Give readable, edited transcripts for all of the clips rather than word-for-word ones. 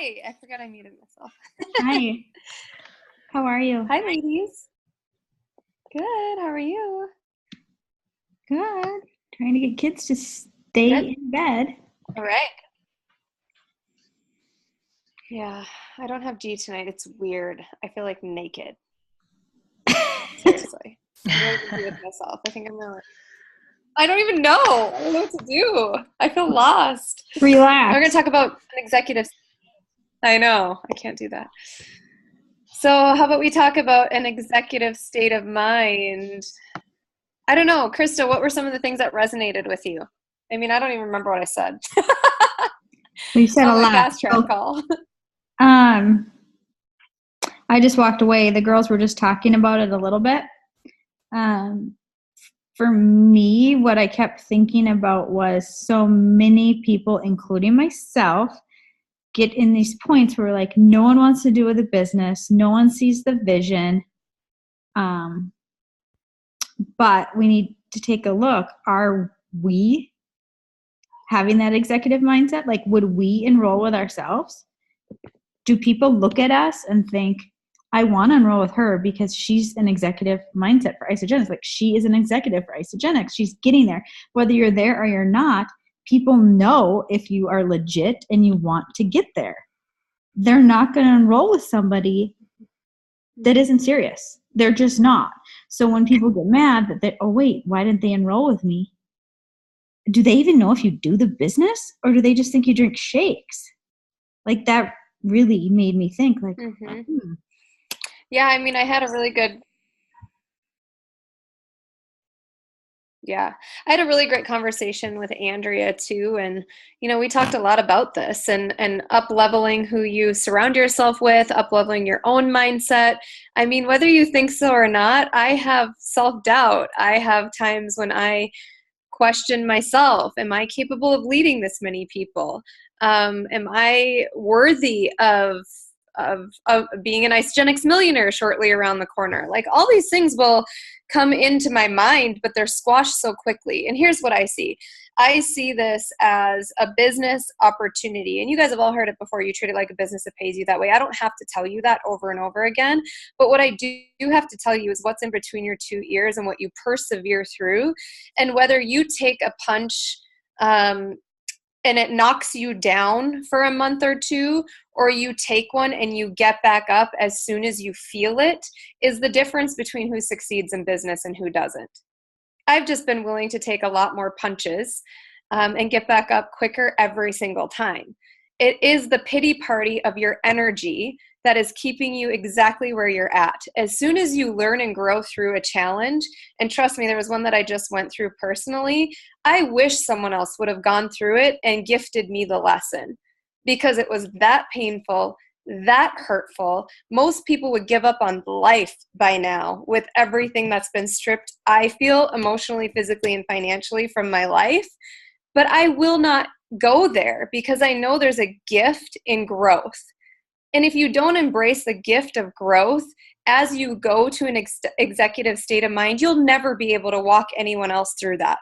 Hi, I forgot I muted myself. Hi. How are you? Hi, ladies. Good. How are you? Good. Trying to get kids to stay in bed. All right. Yeah, I don't have G tonight. It's weird. I feel like naked. Seriously. I'm really busy with myself. I think I'm gonna. I don't even know. I don't know what to do. I feel lost. Relax. We're gonna talk about an executive. I know. I can't do that. So how about we talk about an executive state of mind? I don't know. Krista, what were some of the things that resonated with you? I mean, I don't even remember what I said. We said a lot. Fast track call. I just walked away. The girls were just talking about it a little bit. For me, what I kept thinking about was so many people, including myself, get in these points where like no one wants to do with the business, no one sees the vision. But we need to take a look. Are we having that executive mindset? Like, would we enroll with ourselves? Do people look at us and think, I want to enroll with her because she's an executive mindset for Isagenix. Like, she is an executive for Isagenix. She's getting there. Whether you're there or you're not, people know if you are legit and you want to get there. They're not going to enroll with somebody that isn't serious. They're just not. So when people get mad that they, oh wait, why didn't they enroll with me? Do they even know if you do the business, or do they just think you drink shakes? Like, that really made me think like, Yeah, I mean, I had a really great conversation with Andrea too. And, we talked a lot about this and up-leveling who you surround yourself with, up-leveling your own mindset. I mean, whether you think so or not, I have self-doubt. I have times when I question myself. Am I capable of leading this many people? Am I worthy of being an Isagenix millionaire shortly around the corner? Like, all these things will come into my mind, but they're squashed so quickly. And here's what I see. I see this as a business opportunity. And you guys have all heard it before. You treat it like a business that pays you that way. I don't have to tell you that over and over again. But what I do have to tell you is what's in between your two ears and what you persevere through. And whether you take a punch and it knocks you down for a month or two, or you take one and you get back up as soon as you feel it, is the difference between who succeeds in business and who doesn't. I've just been willing to take a lot more punches and get back up quicker every single time. It is the pity party of your energy that is keeping you exactly where you're at. As soon as you learn and grow through a challenge, and trust me, there was one that I just went through personally, I wish someone else would have gone through it and gifted me the lesson, because it was that painful, that hurtful. Most people would give up on life by now with everything that's been stripped, I feel, emotionally, physically, and financially from my life. But I will not go there because I know there's a gift in growth. And if you don't embrace the gift of growth as you go to an executive state of mind, you'll never be able to walk anyone else through that.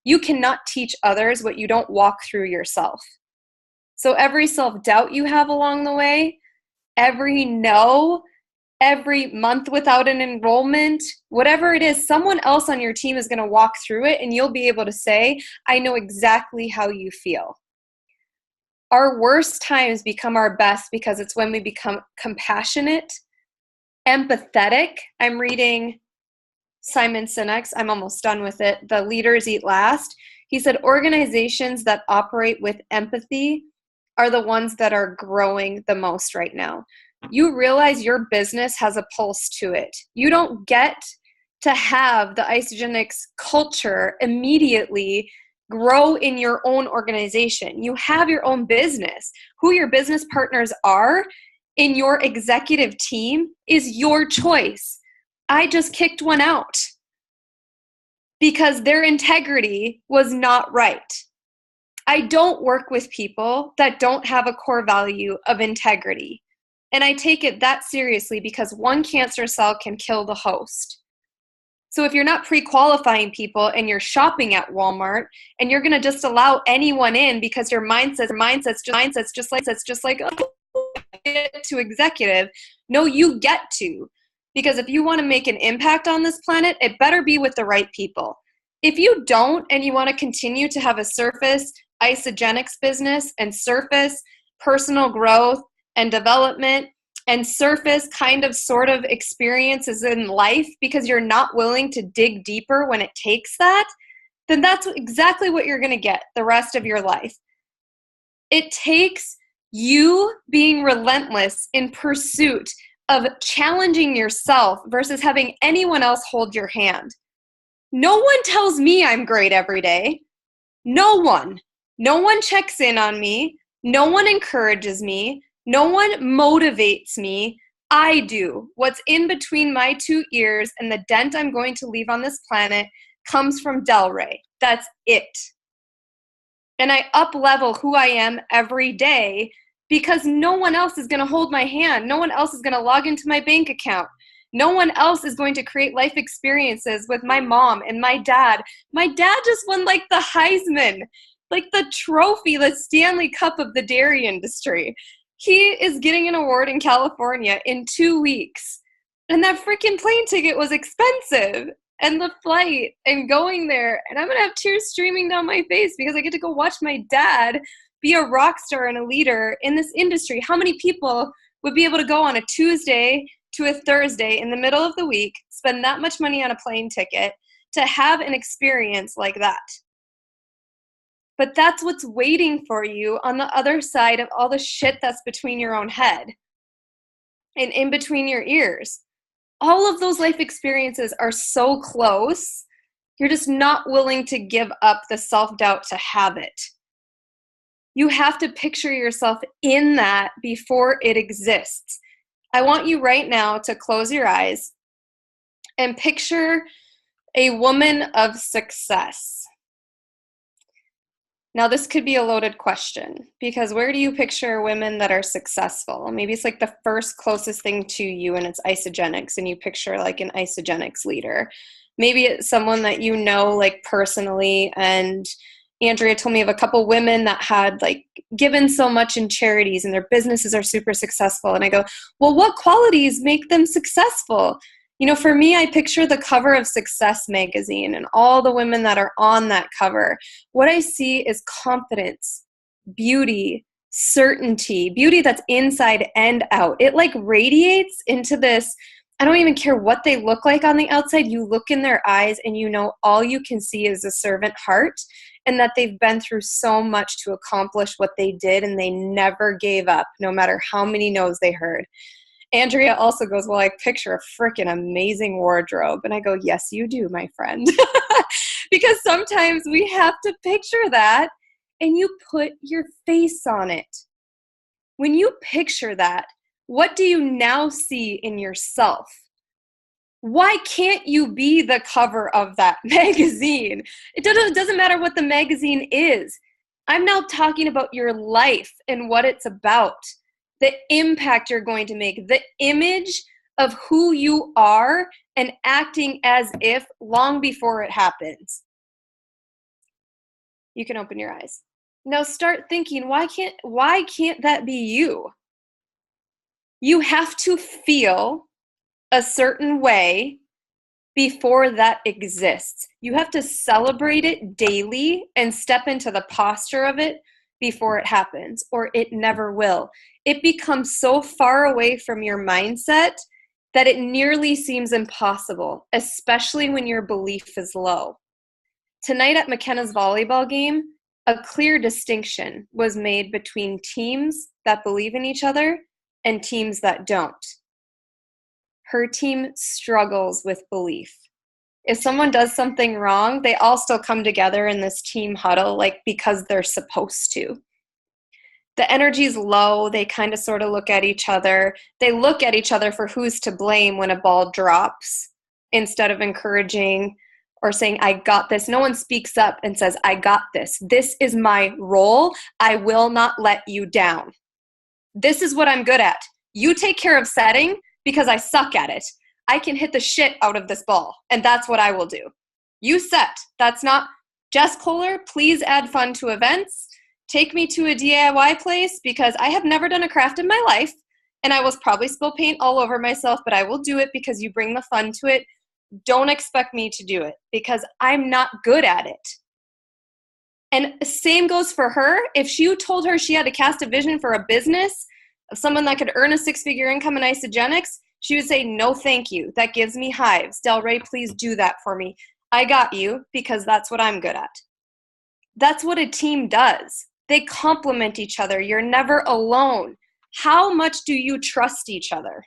You cannot teach others what you don't walk through yourself. So every self-doubt you have along the way, every no, every month without an enrollment, whatever it is, someone else on your team is going to walk through it, and you'll be able to say, I know exactly how you feel. Our worst times become our best because it's when we become compassionate, empathetic. I'm reading Simon Sinek's, I'm almost done with it, The Leaders Eat Last. He said organizations that operate with empathy are the ones that are growing the most right now. You realize your business has a pulse to it. You don't get to have the Isagenix culture immediately grow in your own organization. You have your own business. Who your business partners are in your executive team is your choice. I just kicked one out because their integrity was not right. I don't work with people that don't have a core value of integrity. And I take it that seriously because one cancer cell can kill the host. So if you're not pre-qualifying people and you're shopping at Walmart and you're going to just allow anyone in because your mindset's just like, oh, get to executive. No, you get to. Because if you want to make an impact on this planet, it better be with the right people. If you don't, and you want to continue to have a surface isogenics business and surface personal growth and development and surface kind of sort of experiences in life because you're not willing to dig deeper when it takes that, then that's exactly what you're going to get the rest of your life. It takes you being relentless in pursuit of challenging yourself versus having anyone else hold your hand. No one tells me I'm great every day. No one. No one checks in on me. No one encourages me. No one motivates me. I do. What's in between my 2 ears and the dent I'm going to leave on this planet comes from DelRae. That's it. And I up-level who I am every day because no one else is going to hold my hand. No one else is going to log into my bank account. No one else is going to create life experiences with my mom and my dad. My dad just won like the Heisman, like the trophy, the Stanley Cup of the dairy industry. He is getting an award in California in 2 weeks. And that freaking plane ticket was expensive. And the flight and going there. And I'm going to have tears streaming down my face because I get to go watch my dad be a rock star and a leader in this industry. How many people would be able to go on a Tuesday to a Thursday in the middle of the week, spend that much money on a plane ticket to have an experience like that? But that's what's waiting for you on the other side of all the shit that's between your own head and in between your ears. All of those life experiences are so close, you're just not willing to give up the self-doubt to have it. You have to picture yourself in that before it exists. I want you right now to close your eyes and picture a woman of success. Now, this could be a loaded question because where do you picture women that are successful? Maybe it's like the first closest thing to you and it's isogenics and you picture like an isogenics leader. Maybe it's someone that you know like personally, and Andrea told me of a couple women that had like given so much in charities and their businesses are super successful. And I go, well, what qualities make them successful? You know, for me, I picture the cover of Success magazine and all the women that are on that cover. What I see is confidence, beauty, certainty, beauty that's inside and out. It like radiates into this. I don't even care what they look like on the outside. You look in their eyes and you know all you can see is a servant heart and that they've been through so much to accomplish what they did and they never gave up, no matter how many no's they heard. Andrea also goes, well, I picture a freaking amazing wardrobe. And I go, yes, you do, my friend. Because sometimes we have to picture that and you put your face on it. When you picture that, what do you now see in yourself? Why can't you be the cover of that magazine? It doesn't matter what the magazine is. I'm now talking about your life and what it's about. The impact you're going to make, the image of who you are and acting as if long before it happens. You can open your eyes. Now start thinking, why can't that be you? You have to feel a certain way before that exists. You have to celebrate it daily and step into the posture of it before it happens, or it never will. It becomes so far away from your mindset that it nearly seems impossible, especially when your belief is low. Tonight at McKenna's volleyball game, a clear distinction was made between teams that believe in each other and teams that don't. Her team struggles with belief. If someone does something wrong, they all still come together in this team huddle, like because they're supposed to. The energy's low. They kind of sort of look at each other. They look at each other for who's to blame when a ball drops instead of encouraging or saying, I got this. No one speaks up and says, I got this. This is my role. I will not let you down. This is what I'm good at. You take care of setting because I suck at it. I can hit the shit out of this ball, and that's what I will do. You set. That's not Jess Kohler. Please add fun to events. Take me to a DIY place because I have never done a craft in my life. and I will probably spill paint all over myself, but I will do it because you bring the fun to it. Don't expect me to do it because I'm not good at it. And same goes for her. If you told her she had to cast a vision for a business of someone that could earn a 6-figure income in isogenics, she would say, no, thank you. That gives me hives. DelRae, please do that for me. I got you because that's what I'm good at. That's what a team does. They complement each other. You're never alone. How much do you trust each other?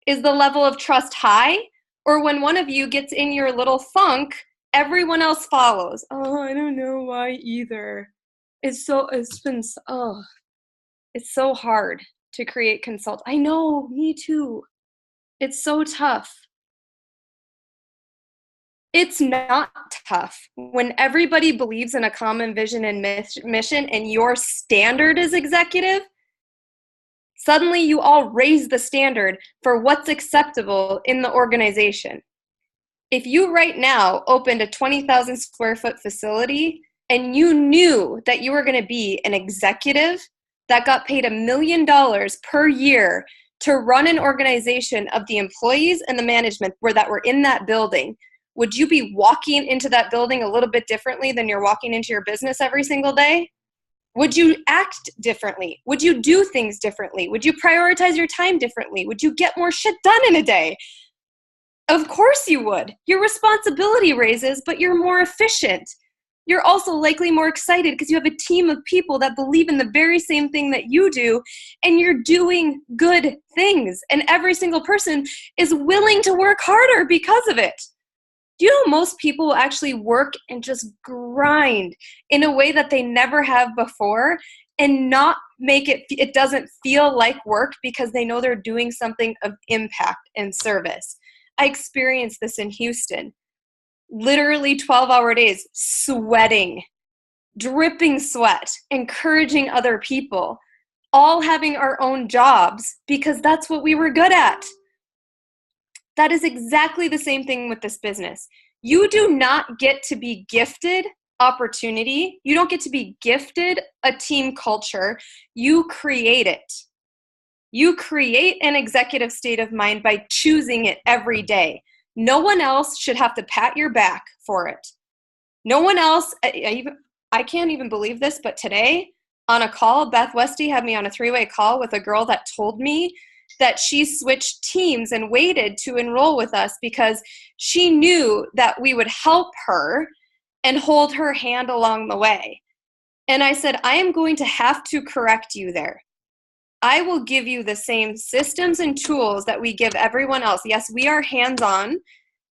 Is the level of trust high? Or when one of you gets in your little funk, everyone else follows? Oh, I don't know why either. It's so hard to create consult. I know, me too. It's so tough. It's not tough. When everybody believes in a common vision and mission and your standard is executive, suddenly you all raise the standard for what's acceptable in the organization. If you right now opened a 20,000 square foot facility and you knew that you were going to be an executive that got paid $1 million per year to run an organization of the employees and the management that were in that building, would you be walking into that building a little bit differently than you're walking into your business every single day? Would you act differently? Would you do things differently? Would you prioritize your time differently? Would you get more shit done in a day? Of course you would. Your responsibility raises, but you're more efficient. You're also likely more excited because you have a team of people that believe in the very same thing that you do, and you're doing good things. And every single person is willing to work harder because of it. Do you know most people will actually work and just grind in a way that they never have before and not make it doesn't feel like work because they know they're doing something of impact and service? I experienced this in Houston. Literally 12-hour days, sweating, dripping sweat, encouraging other people, all having our own jobs because that's what we were good at. That is exactly the same thing with this business. You do not get to be gifted opportunity. You don't get to be gifted a team culture. You create it. You create an executive state of mind by choosing it every day. No one else should have to pat your back for it. No one else, I can't even believe this, but today on a call, Beth Westy had me on a 3-way call with a girl that told me that she switched teams and waited to enroll with us because she knew that we would help her and hold her hand along the way. And I said, I am going to have to correct you there. I will give you the same systems and tools that we give everyone else. Yes, we are hands-on,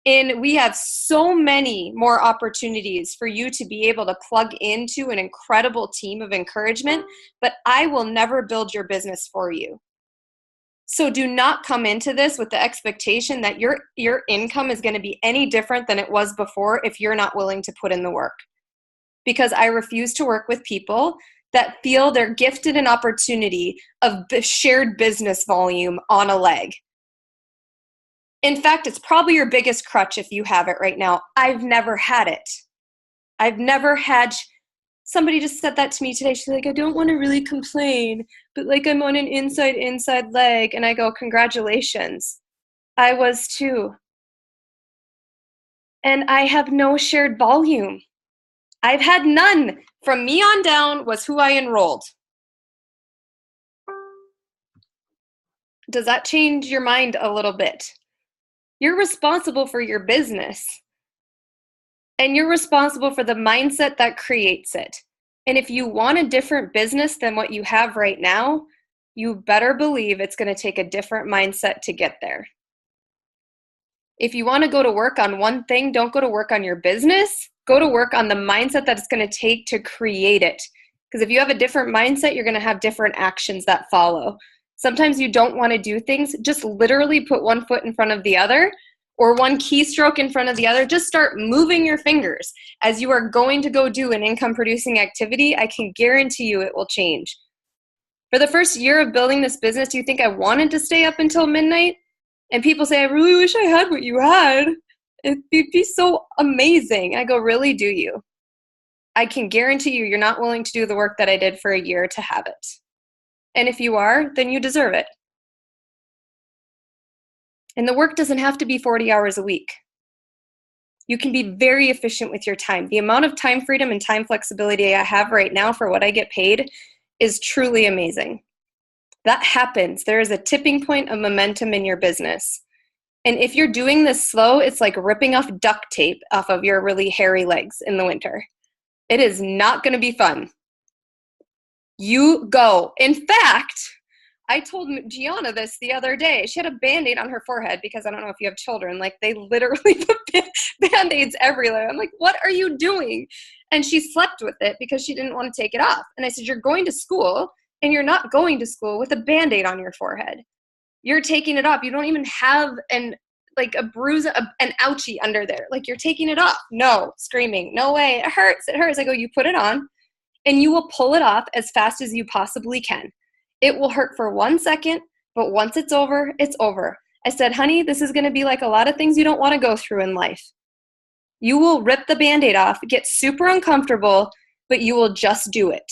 and we have so many more opportunities for you to be able to plug into an incredible team of encouragement, but I will never build your business for you. So do not come into this with the expectation that your income is going to be any different than it was before if you're not willing to put in the work. Because I refuse to work with people that feel they're gifted an opportunity of shared business volume on a leg. In fact, it's probably your biggest crutch if you have it right now. I've never had it. I've never had, somebody just said that to me today. She's like, I don't want to really complain, but like I'm on an inside leg. And I go, congratulations. I was too. And I have no shared volume. I've had none. From me on down was who I enrolled. Does that change your mind a little bit? You're responsible for your business. And you're responsible for the mindset that creates it. And if you want a different business than what you have right now, you better believe it's going to take a different mindset to get there. If you want to go to work on one thing, don't go to work on your business. Go to work on the mindset that it's going to take to create it. Because if you have a different mindset, you're going to have different actions that follow. Sometimes you don't want to do things. Just literally put one foot in front of the other or one keystroke in front of the other. Just start moving your fingers. As you are going to go do an income producing activity, I can guarantee you it will change. For the first year of building this business, do you think I wanted to stay up until midnight? And people say, I really wish I had what you had. It'd be so amazing. I go, really, do you? I can guarantee you, you're not willing to do the work that I did for a year to have it. And if you are, then you deserve it. And the work doesn't have to be 40 hours a week. You can be very efficient with your time. The amount of time freedom and time flexibility I have right now for what I get paid is truly amazing. That happens. There is a tipping point of momentum in your business. And if you're doing this slow, it's like ripping off duct tape off of your really hairy legs in the winter. It is not going to be fun. You go. In fact, I told Gianna this the other day. She had a Band-Aid on her forehead because I don't know if you have children. Like, they literally put Band-Aids everywhere. I'm like, what are you doing? And she slept with it because she didn't want to take it off. And I said, you're going to school, and you're not going to school with a Band-Aid on your forehead. You're taking it off. You don't even have a bruise, an ouchie under there. Like, you're taking it off. No, screaming. No way. It hurts. It hurts. I go, you put it on, and you will pull it off as fast as you possibly can. It will hurt for 1 second, but once it's over, it's over. I said, honey, this is going to be like a lot of things you don't want to go through in life. You will rip the Band-Aid off, get super uncomfortable, but you will just do it.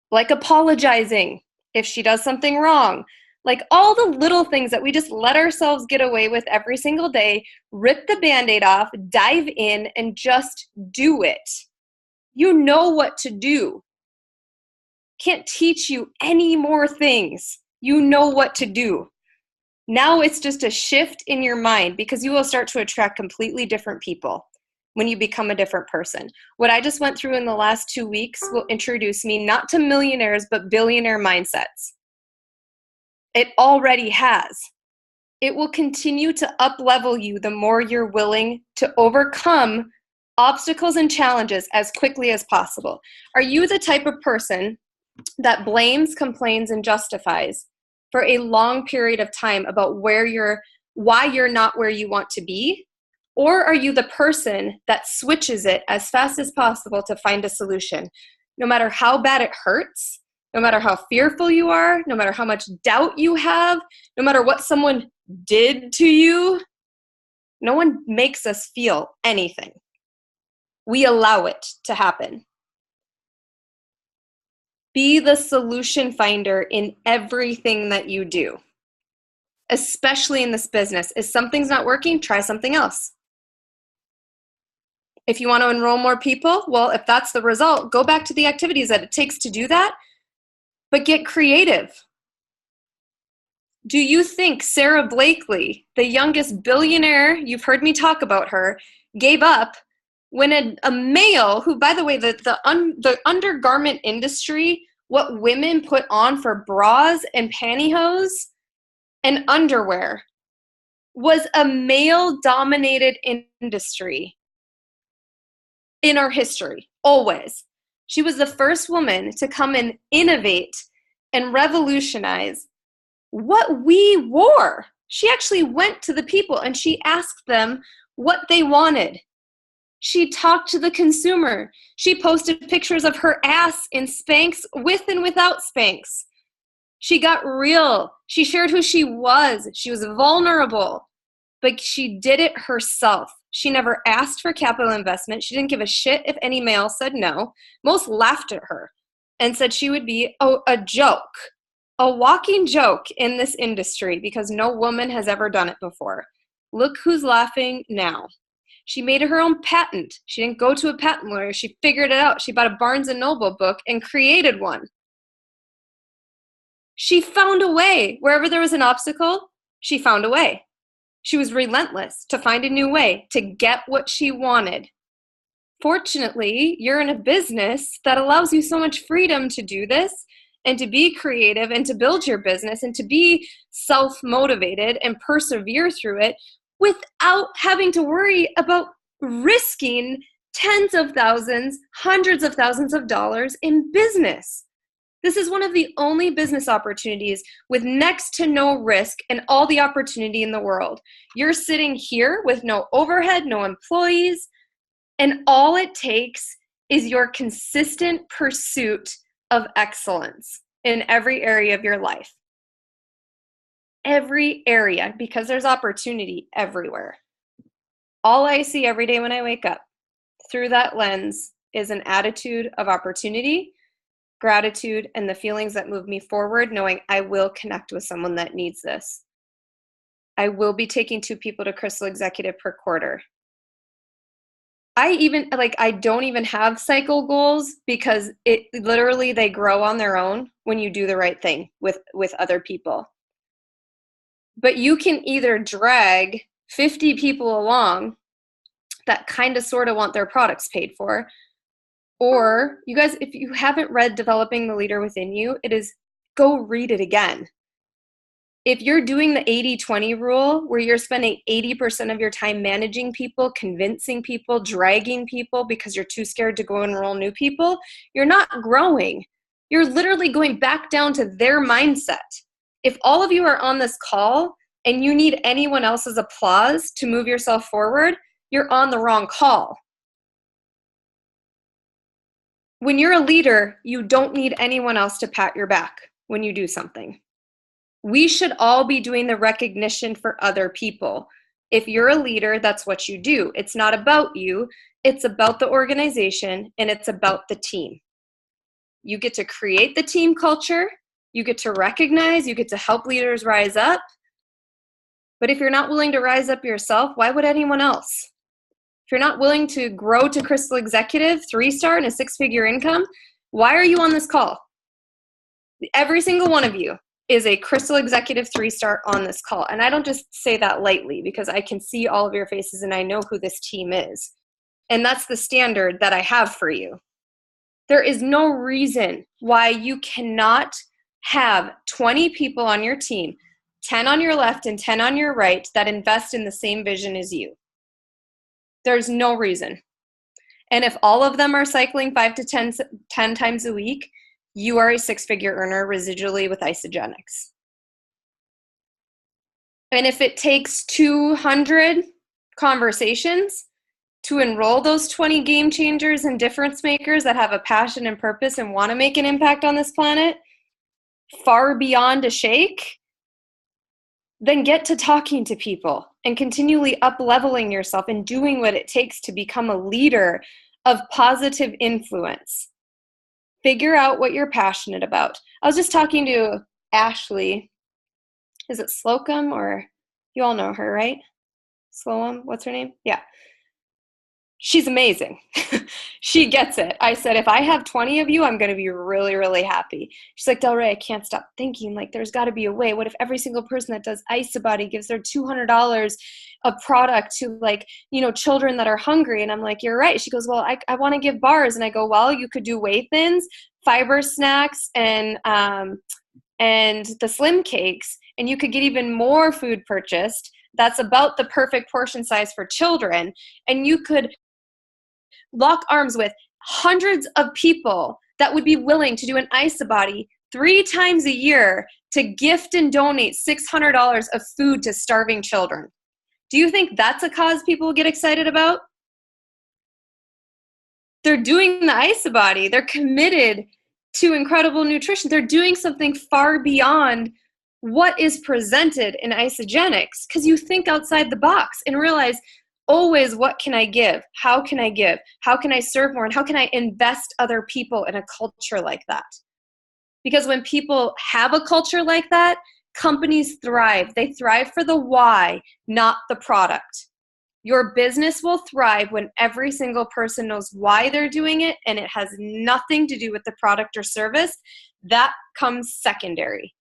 Like apologizing if she does something wrong. Like all the little things that we just let ourselves get away with every single day, rip the Band-Aid off, dive in, and just do it. You know what to do. Can't teach you any more things. You know what to do. Now it's just a shift in your mind, because you will start to attract completely different people when you become a different person. What I just went through in the last 2 weeks will introduce me not to millionaires, but billionaire mindsets. It already has. It will continue to up-level you the more you're willing to overcome obstacles and challenges as quickly as possible. Are you the type of person that blames, complains, and justifies for a long period of time about why you're not where you want to be? Or are you the person that switches it as fast as possible to find a solution? No matter how bad it hurts, no matter how fearful you are, no matter how much doubt you have, no matter what someone did to you, no one makes us feel anything. We allow it to happen. Be the solution finder in everything that you do, especially in this business. If something's not working, try something else. If you want to enroll more people, well, if that's the result, go back to the activities that it takes to do that, but get creative. Do you think Sarah Blakely, the youngest billionaire, you've heard me talk about her, gave up when a male who, by the way, the undergarment industry, what women put on for bras and pantyhose and underwear, was a male-dominated industry in our history, always. She was the first woman to come and innovate and revolutionize what we wore. She actually went to the people and she asked them what they wanted. She talked to the consumer. She posted pictures of her ass in Spanx with and without Spanx. She got real. She shared who she was. She was vulnerable, but she did it herself. She never asked for capital investment. She didn't give a shit if any male said no. Most laughed at her and said she would be a joke, a walking joke in this industry because no woman has ever done it before. Look who's laughing now. She made her own patent. She didn't go to a patent lawyer. She figured it out. She bought a Barnes & Noble book and created one. She found a way. Wherever there was an obstacle, she found a way. She was relentless to find a new way to get what she wanted. Fortunately, you're in a business that allows you so much freedom to do this and to be creative and to build your business and to be self-motivated and persevere through it without having to worry about risking tens of thousands, hundreds of thousands of dollars in business. This is one of the only business opportunities with next to no risk and all the opportunity in the world. You're sitting here with no overhead, no employees, and all it takes is your consistent pursuit of excellence in every area of your life. Every area, because there's opportunity everywhere. All I see every day when I wake up through that lens is an attitude of opportunity gratitude, and the feelings that move me forward, knowing I will connect with someone that needs this. I will be taking 2 people to Crystal Executive per quarter. I don't even have cycle goals because it literally, they grow on their own when you do the right thing with other people. But you can either drag 50 people along that kind of sort of want their products paid for, or you guys, if you haven't read Developing the Leader Within You, go read it again. If you're doing the 80-20 rule, where you're spending 80% of your time managing people, convincing people, dragging people because you're too scared to go enroll new people, you're not growing. You're literally going back down to their mindset. If all of you are on this call and you need anyone else's applause to move yourself forward, you're on the wrong call. When you're a leader, you don't need anyone else to pat your back when you do something. We should all be doing the recognition for other people. If you're a leader, that's what you do. It's not about you. It's about the organization, and it's about the team. You get to create the team culture. You get to recognize. You get to help leaders rise up. But if you're not willing to rise up yourself, why would anyone else? If you're not willing to grow to Crystal Executive, 3-star and a 6-figure income, why are you on this call? Every single one of you is a Crystal Executive 3-star on this call. And I don't just say that lightly, because I can see all of your faces and I know who this team is. And that's the standard that I have for you. There is no reason why you cannot have 20 people on your team, 10 on your left and 10 on your right, that invest in the same vision as you. There's no reason. And if all of them are cycling 5 to 10 times a week, you are a 6-figure earner residually with Isagenix. And if it takes 200 conversations to enroll those 20 game changers and difference makers that have a passion and purpose and want to make an impact on this planet, far beyond a shake, then get to talking to people and continually up-leveling yourself and doing what it takes to become a leader of positive influence. Figure out what you're passionate about. I was just talking to Ashley. Is it Slocum, or you all know her, right? Slocum, what's her name? Yeah. She's amazing. She gets it. I said, if I have 20 of you, I'm going to be really, really happy. She's like, DelRae, I can't stop thinking, like, there's got to be a way. What if every single person that does IsaBody gives their $200 of product to, like, children that are hungry? And I'm like, you're right. She goes, well, I want to give bars. And I go, well, you could do Whey Thins, fiber snacks, and the slim cakes, and you could get even more food purchased. That's about the perfect portion size for children. And you could lock arms with hundreds of people that would be willing to do an IsaBody 3 times a year to gift and donate $600 of food to starving children. Do you think that's a cause people get excited about? They're doing the IsaBody. They're committed to incredible nutrition. They're doing something far beyond what is presented in Isagenix, because you think outside the box and realize, always, what can I give? How can I give? How can I serve more? And how can I invest other people in a culture like that? Because when people have a culture like that, companies thrive. They thrive for the why, not the product. Your business will thrive when every single person knows why they're doing it, and it has nothing to do with the product or service. That comes secondary.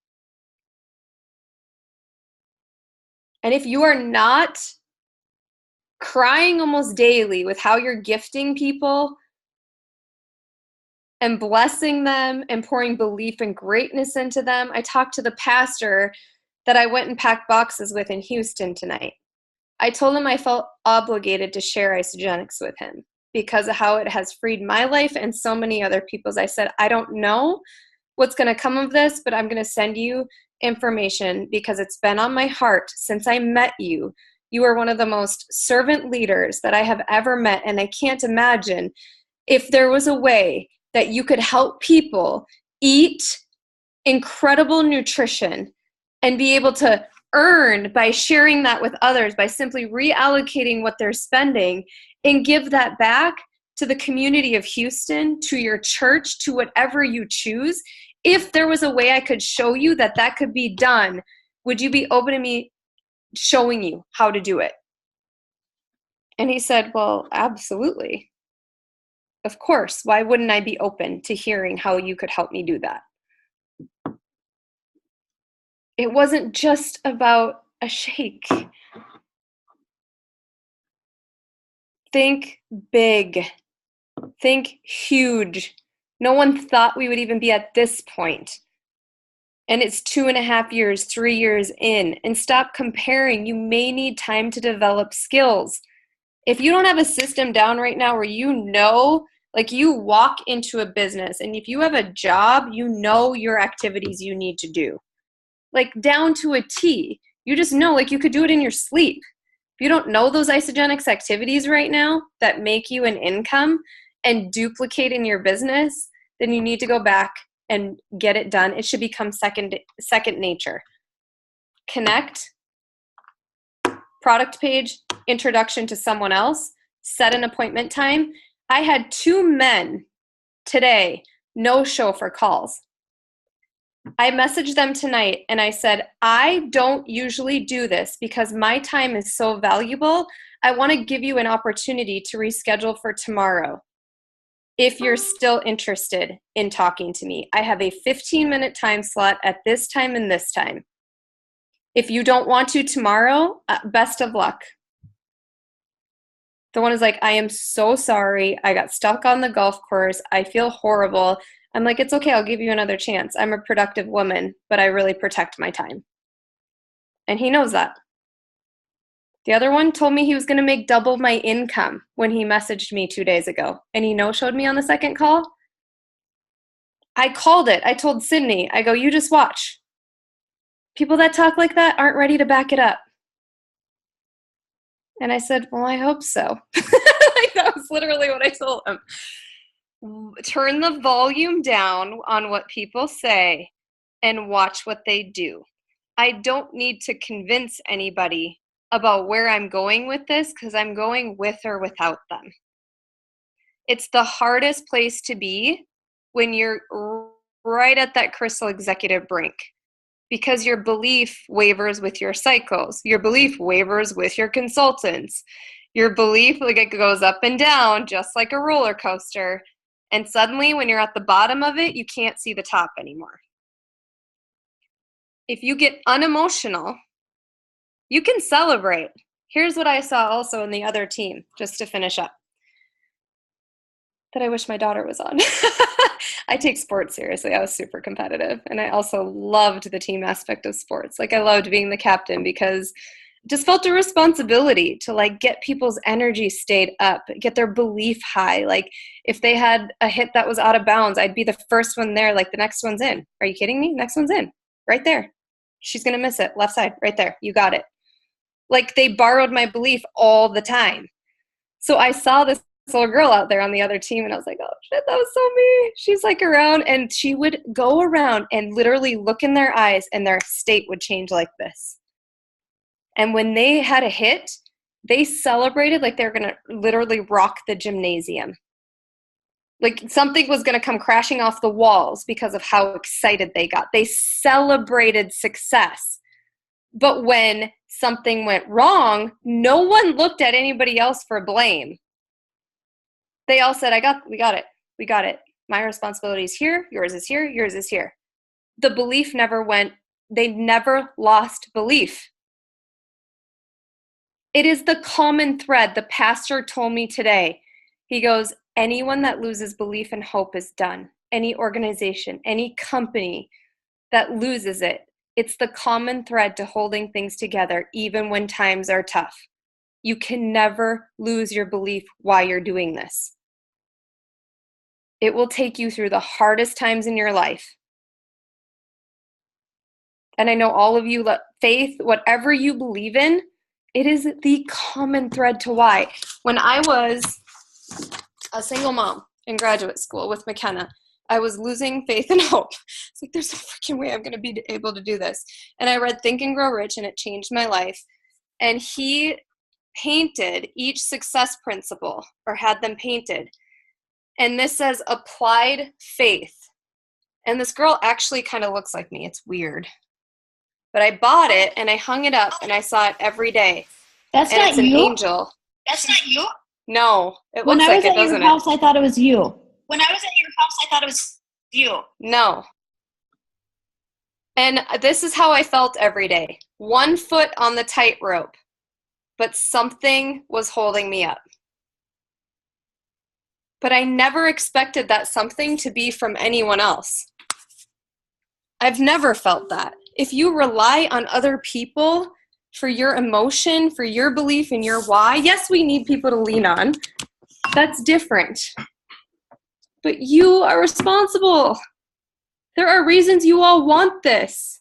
And if you are not crying almost daily with how you're gifting people and blessing them and pouring belief and greatness into them. I talked to the pastor that I went and packed boxes with in Houston tonight. I told him I felt obligated to share Isagenix with him because of how it has freed my life and so many other people's. I said, I don't know what's going to come of this, but I'm going to send you information because it's been on my heart since I met you. You are one of the most servant leaders that I have ever met, and I can't imagine if there was a way that you could help people eat incredible nutrition and be able to earn by sharing that with others, by simply reallocating what they're spending and give that back. to the community of Houston, to your church, to whatever you choose. If there was a way I could show you that that could be done, would you be open to me showing you how to do it? And he said, well, absolutely. Of course. Why wouldn't I be open to hearing how you could help me do that? It wasn't just about a shake. Think big. Think huge. No one thought we would even be at this point. And it's 2.5 years, 3 years in. And stop comparing. You may need time to develop skills. If you don't have a system down right now where you know, like you walk into a business and if you have a job, you know your activities you need to do. Like down to a T. You just know, like you could do it in your sleep. If you don't know those isogenics activities right now that make you an income and duplicate in your business, then you need to go back and get it done. It should become second nature. Connect, product page, introduction to someone else, set an appointment time. I had 2 men today no show for calls. I messaged them tonight and I said, I don't usually do this because my time is so valuable. I want to give you an opportunity to reschedule for tomorrow. If you're still interested in talking to me, I have a 15-minute time slot at this time and this time. If you don't want to tomorrow, best of luck. The one is like, I am so sorry. I got stuck on the golf course. I feel horrible. I'm like, it's okay. I'll give you another chance. I'm a productive woman, but I really protect my time. And he knows that. The other one told me he was going to make double my income when he messaged me 2 days ago. And he no-showed me on the second call. I called it. I told Sydney, I go, you just watch. People that talk like that aren't ready to back it up. And I said, well, I hope so. Like, that was literally what I told him. Turn the volume down on what people say and watch what they do. I don't need to convince anybody about where I'm going with this because I'm going with or without them. It's the hardest place to be when you're right at that crystal executive brink because your belief wavers with your cycles. Your belief wavers with your consultants. Your belief, like, it goes up and down just like a roller coaster. And suddenly when you're at the bottom of it, you can't see the top anymore. If you get unemotional, you can celebrate. Here's what I saw also in the other team, just to finish up, that I wish my daughter was on. I take sports seriously. I was super competitive. And I also loved the team aspect of sports. Like, I loved being the captain because it just felt a responsibility to, like, get people's energy stayed up, get their belief high. Like, if they had a hit that was out of bounds, I'd be the first one there. Like, the next one's in. Are you kidding me? Next one's in. Right there. She's going to miss it. Left side. Right there. You got it. Like, they borrowed my belief all the time. So I saw this little girl out there on the other team and I was like, oh shit, that was so me. She's like around, and she would go around and literally look in their eyes and their state would change like this. And when they had a hit, they celebrated like they were going to literally rock the gymnasium. Like something was going to come crashing off the walls because of how excited they got. They celebrated success. But when something went wrong, no one looked at anybody else for blame. They all said, we got it. My responsibility is here. Yours is here. Yours is here. The belief never went. They never lost belief. It is the common thread. The pastor told me today, he goes, anyone that loses belief and hope is done. Any organization, any company that loses it, it's the common thread to holding things together, even when times are tough. You can never lose your belief while you're doing this. It will take you through the hardest times in your life. And I know all of you, faith, whatever you believe in, it is the common thread to why. When I was a single mom in graduate school with McKenna, I was losing faith and hope. It's like, there's no freaking way I'm going to be able to do this. And I read Think and Grow Rich, and it changed my life. And he painted each success principle, or had them painted. And this says applied faith. And this girl actually kind of looks like me. It's weird. But I bought it and I hung it up and I saw it every day. That's and not it's an you. angel. That's not you? No, it When looks I like was it, at your doesn't house, it? I thought it was you. When I was at your house, I thought it was you. No. And this is how I felt every day. 1 foot on the tightrope, but something was holding me up. But I never expected that something to be from anyone else. I've never felt that. If you rely on other people for your emotion, for your belief in your why, yes, we need people to lean on. That's different. But you are responsible. There are reasons you all want this.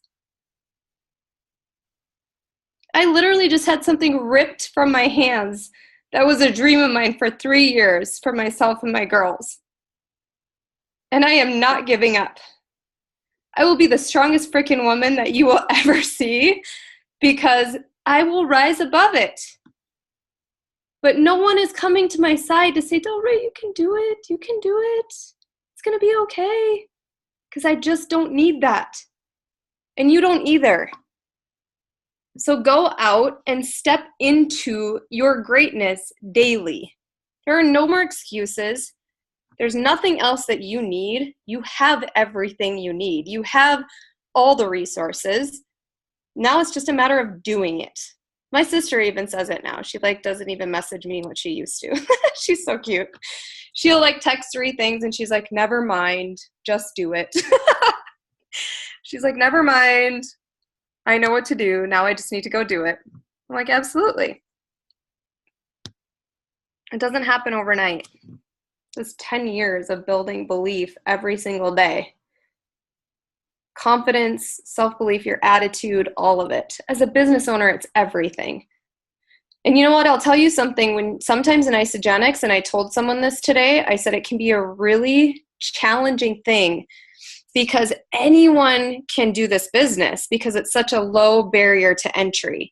I literally just had something ripped from my hands that was a dream of mine for 3 years for myself and my girls. And I am not giving up. I will be the strongest freaking woman that you will ever see because I will rise above it. But no one is coming to my side to say, DelRae, you can do it. You can do it. It's going to be okay. Because I just don't need that. And you don't either. So go out and step into your greatness daily. There are no more excuses. There's nothing else that you need. You have everything you need. You have all the resources. Now it's just a matter of doing it. My sister even says it now. She doesn't even message me what she used to. She's so cute. She'll text 3 things and she's like, never mind, just do it. She's like, never mind. I know what to do. Now I just need to go do it. I'm like, absolutely. It doesn't happen overnight. It's 10 years of building belief every single day. Confidence, self-belief, your attitude, all of it. As a business owner, it's everything. And you know what? I'll tell you something. When sometimes in Isogenics, and I told someone this today, I said it can be a really challenging thing because anyone can do this business because it's such a low barrier to entry.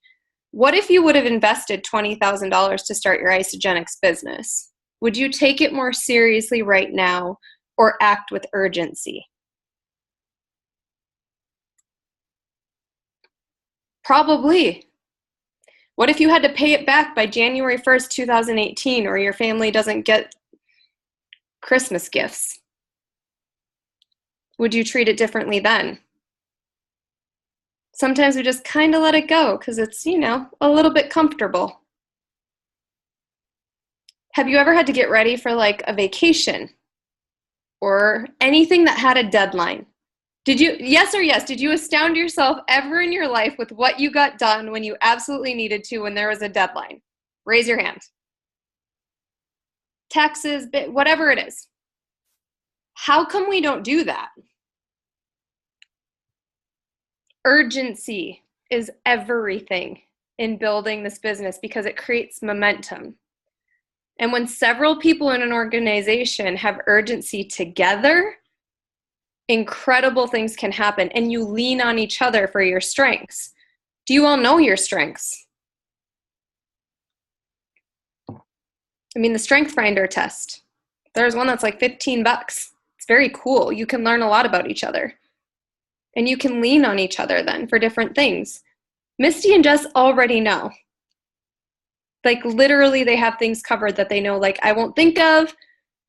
What if you would have invested $20,000 to start your Isogenics business? Would you take it more seriously right now or act with urgency? Probably. What if you had to pay it back by January 1st, 2018, or your family doesn't get Christmas gifts? Would you treat it differently then? Sometimes we just kind of let it go because it's, a little bit comfortable. Have you ever had to get ready for a vacation or anything that had a deadline? Did you, yes or yes, did you astound yourself ever in your life with what you got done when you absolutely needed to when there was a deadline? Raise your hand. Taxes, whatever it is. How come we don't do that? Urgency is everything in building this business because it creates momentum. And when several people in an organization have urgency together, incredible things can happen, and you lean on each other for your strengths. Do you all know your strengths? I mean, the Strength Finder test. There's one that's like $15. It's very cool. You can learn a lot about each other. And you can lean on each other then for different things. Misty and Jess already know. Literally, they have things covered that they know, I won't think of.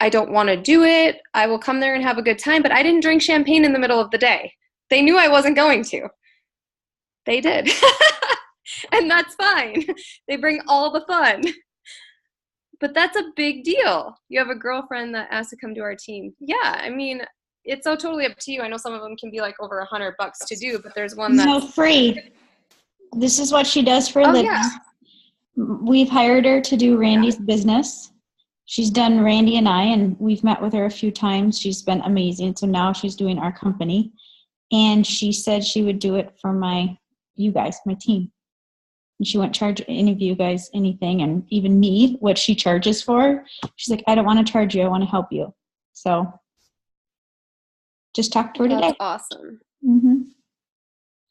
I don't want to do it. I will come there and have a good time, but I didn't drink champagne in the middle of the day. They knew I wasn't going to. They did. And that's fine. They bring all the fun. But that's a big deal. You have a girlfriend that asks to come to our team. Yeah, I mean, it's so totally up to you. I know some of them can be over $100 to do, but there's one that's... No, free. This is what she does for a living. Yeah. We've hired her to do Randy's business. She's done Randy and I, and we've met with her a few times. She's been amazing. So now she's doing our company. And she said she would do it for you guys, my team. And she wouldn't charge any of you guys anything, and even me, what she charges for. She's like, I don't want to charge you. I want to help you. So just talk to her today. That's awesome. Mm-hmm.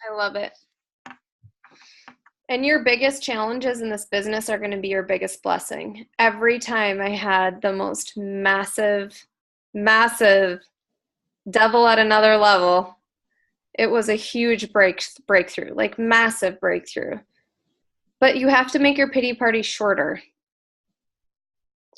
I love it. And your biggest challenges in this business are going to be your biggest blessing. Every time I had the most massive massive devil at another level. It was a huge breakthrough, like massive breakthrough. But you have to make your pity party shorter.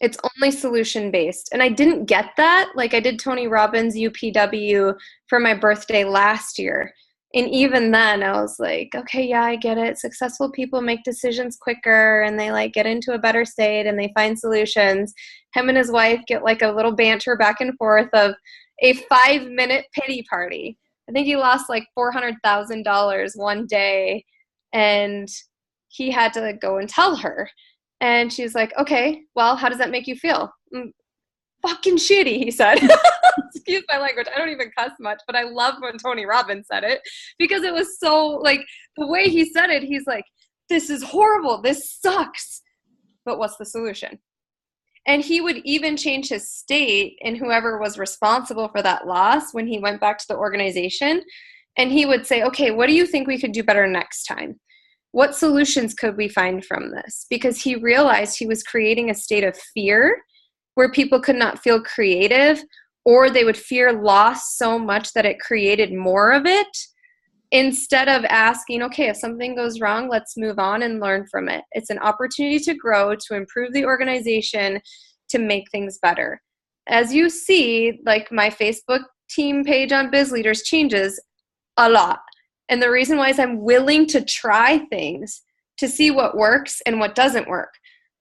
It's only solution based. And I didn't get that. Like I did Tony Robbins UPW for my birthday last year. And even then I was like, okay, yeah, I get it. Successful people make decisions quicker and they like get into a better state and they find solutions. Him and his wife get like a little banter back and forth of a 5-minute pity party. I think he lost like $400,000 one day and he had to go and tell her. And she's like, okay, well, how does that make you feel? Fucking shitty, he said. Excuse my language. I don't even cuss much, but I love when Tony Robbins said it because it was so like the way he said it, he's like, this is horrible. This sucks. But what's the solution? And he would even change his state and whoever was responsible for that loss when he went back to the organization. And he would say, okay, what do you think we could do better next time? What solutions could we find from this? Because he realized he was creating a state of fear where people could not feel creative or they would fear loss so much that it created more of it instead of asking, okay, if something goes wrong, let's move on and learn from it. It's an opportunity to grow, to improve the organization, to make things better. As you see, like my Facebook team page on Biz Leaders changes a lot. And the reason why is I'm willing to try things to see what works and what doesn't work.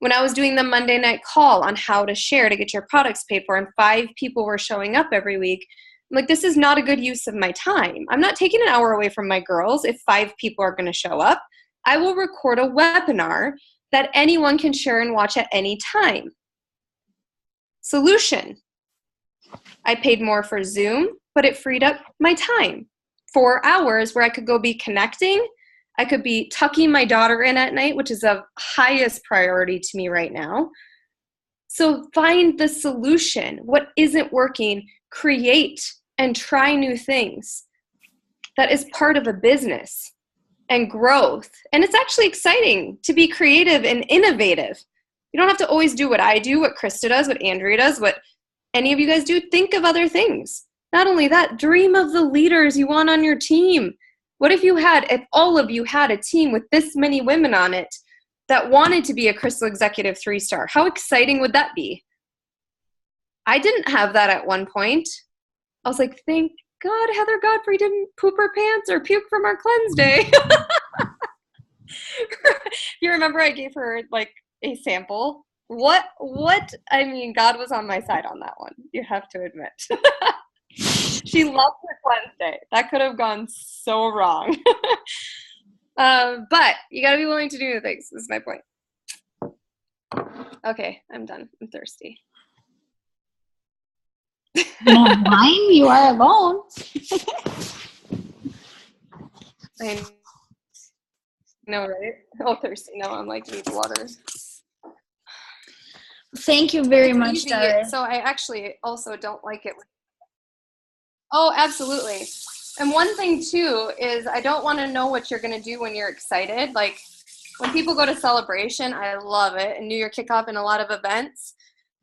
When I was doing the Monday night call on how to share to get your products paid for and 5 people were showing up every week, I'm like, this is not a good use of my time. I'm not taking an hour away from my girls if 5 people are going to show up. I will record a webinar that anyone can share and watch at any time. Solution. I paid more for Zoom, but it freed up my time. 4 hours where I could go be connecting. I could be tucking my daughter in at night, which is of highest priority to me right now. So find the solution. What isn't working, create and try new things. That is part of a business and growth. And it's actually exciting to be creative and innovative. You don't have to always do what I do, what Krista does, what Andrea does, what any of you guys do. Think of other things. Not only that, dream of the leaders you want on your team. What if all of you had a team with this many women on it that wanted to be a Crystal Executive 3-star? How exciting would that be? I didn't have that at one point. I was like, thank God Heather Godfrey didn't poop her pants or puke from our cleanse day. You remember I gave her like a sample? What? I mean, God was on my side on that one. You have to admit. She loved her cleanse day. That could have gone so wrong. But you got to be willing to do new things. This is my point. Okay, I'm done. I'm thirsty. No wine? You are alone. I know, right? Oh, thirsty. No, I'm like, need water. Thank you very much, Easy. DelRae. So I actually also don't like it. Oh, absolutely. And one thing too is I don't want to know what you're going to do when you're excited. Like when people go to Celebration, I love it, and New Year kickoff and a lot of events.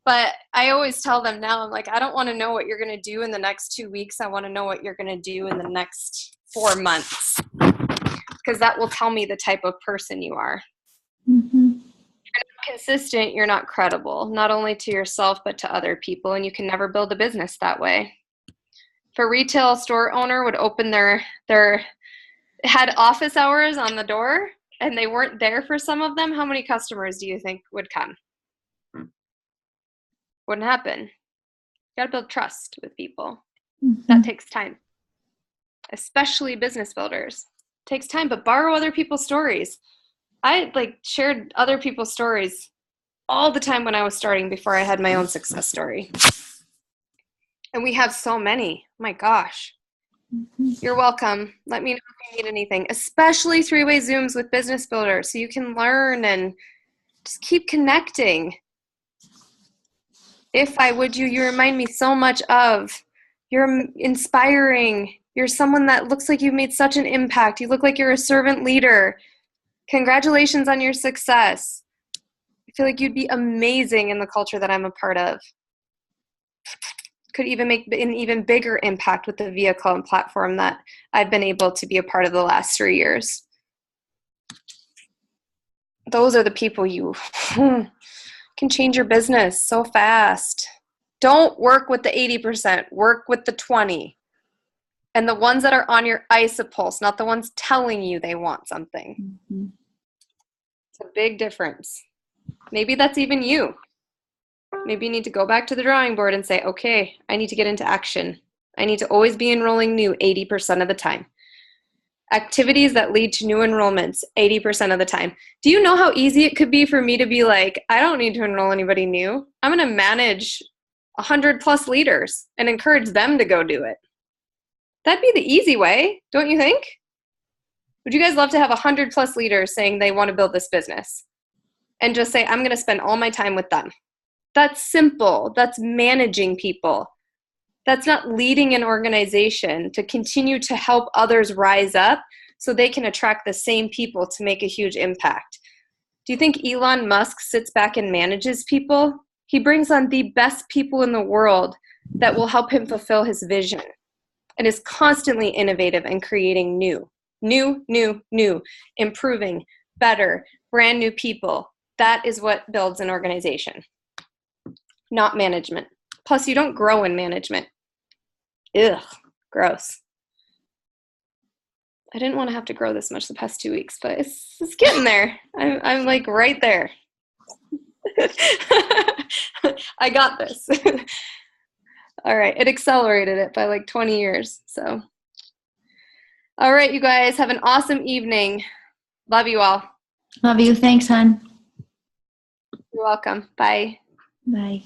But I always tell them now, I'm like, I don't want to know what you're going to do in the next 2 weeks. I want to know what you're going to do in the next 4 months, because that will tell me the type of person you are. Mm-hmm. If you're not consistent, you're not credible, not only to yourself, but to other people. And you can never build a business that way. If a retail store owner would open had office hours on the door and they weren't there for some of them, how many customers do you think would come? Wouldn't happen. You got to build trust with people. Mm-hmm. That takes time, especially business builders. It takes time, but borrow other people's stories. I shared other people's stories all the time when I was starting before I had my own success story. And we have so many. My gosh. Mm-hmm. You're welcome. Let me know if you need anything, especially 3-way Zooms with business builders so you can learn and just keep connecting. If I would you remind me so much of. You're inspiring. You're someone that looks like you've made such an impact. You look like you're a servant leader. Congratulations on your success. I feel like you'd be amazing in the culture that I'm a part of. could even make an even bigger impact with the vehicle and platform that I've been able to be a part of the last 3 years. Those are the people you can change your business so fast. Don't work with the 80%, work with the 20. And the ones that are on your isopulse, not the ones telling you they want something. Mm-hmm. It's a big difference. Maybe that's even you. Maybe you need to go back to the drawing board and say, okay, I need to get into action. I need to always be enrolling new 80% of the time. Activities that lead to new enrollments 80% of the time. Do you know how easy it could be for me to be like, I don't need to enroll anybody new. I'm going to manage 100 plus leaders and encourage them to go do it. That'd be the easy way, don't you think? Would you guys love to have 100 plus leaders saying they want to build this business and just say, I'm going to spend all my time with them? That's simple. That's managing people. That's not leading an organization to continue to help others rise up so they can attract the same people to make a huge impact. Do you think Elon Musk sits back and manages people? He brings on the best people in the world that will help him fulfill his vision and is constantly innovative and creating new, improving, better, brand new people. That is what builds an organization, not management. Plus, you don't grow in management. Ugh, gross. I didn't want to have to grow this much the past 2 weeks, but it's getting there. I'm like right there. I got this. All right, it accelerated it by like 20 years. So, all right, you guys, have an awesome evening. Love you all. Love you. Thanks, hon. You're welcome. Bye. Bye.